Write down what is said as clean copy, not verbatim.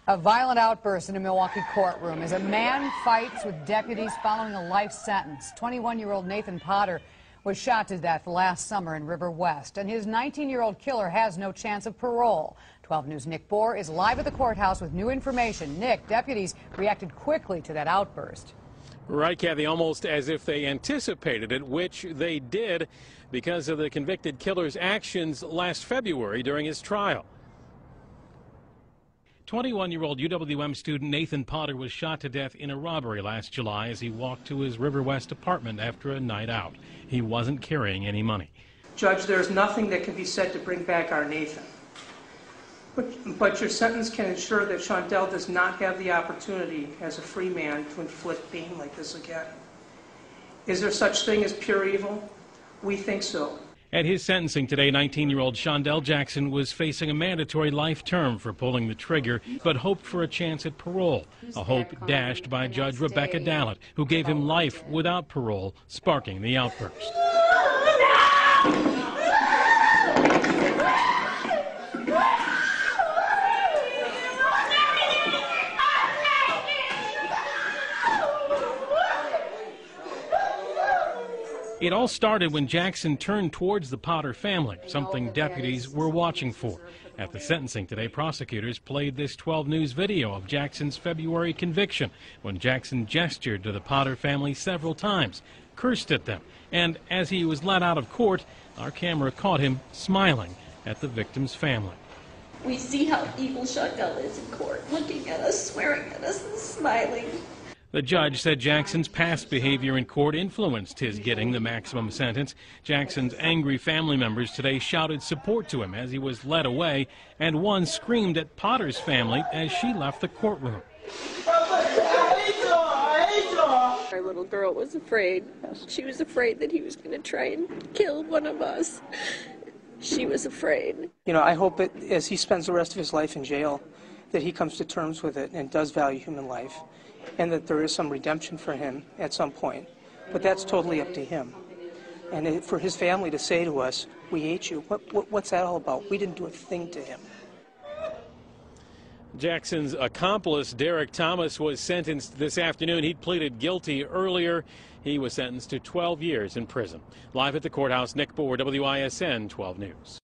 A violent outburst in a Milwaukee courtroom as a man fights with deputies following a life sentence. 21-year-old Nathan Potter was shot to death last summer in River West, and his 19-year-old killer has no chance of parole. 12 News' Nick Bohr is live at the courthouse with new information. Nick, deputies reacted quickly to that outburst. Right, Kathy, almost as if they anticipated it, which they did because of the convicted killer's actions last February during his trial. 21-year-old UWM student Nathan Potter was shot to death in a robbery last July as he walked to his River West apartment after a night out. He wasn't carrying any money. Judge, there's nothing that can be said to bring back our Nathan. But your sentence can ensure that Shondell does not have the opportunity as a free man to inflict pain like this again. Is there such thing as pure evil? We think so. At his sentencing today, 19-year-old Shondell Jackson was facing a mandatory life term for pulling the trigger, but hoped for a chance at parole, a hope dashed by Judge Rebecca Dallett, who gave him life without parole, sparking the outburst. It all started when Jackson turned towards the Potter family, something deputies were watching for. At the sentencing today, prosecutors played this 12 News video of Jackson's February conviction when Jackson gestured to the Potter family several times, cursed at them, and as he was let out of court, our camera caught him smiling at the victim's family. We see how evil Shondell is in court, looking at us, swearing at us, and smiling. The judge said Jackson's past behavior in court influenced his getting the maximum sentence. Jackson's angry family members today shouted support to him as he was led away, and one screamed at Potter's family as she left the courtroom. Our little girl was afraid. She was afraid that he was going to try and kill one of us. She was afraid. You know, I hope that as he spends the rest of his life in jail, that he comes to terms with it and does value human life, and that there is some redemption for him at some point. But that's totally up to him. And for his family to say to us, we hate you, what's that all about? We didn't do a thing to him. Jackson's accomplice, Derek Thomas, was sentenced this afternoon. He'd pleaded guilty earlier. He was sentenced to 12 years in prison. Live at the courthouse, Nick Bohr, WISN 12 News.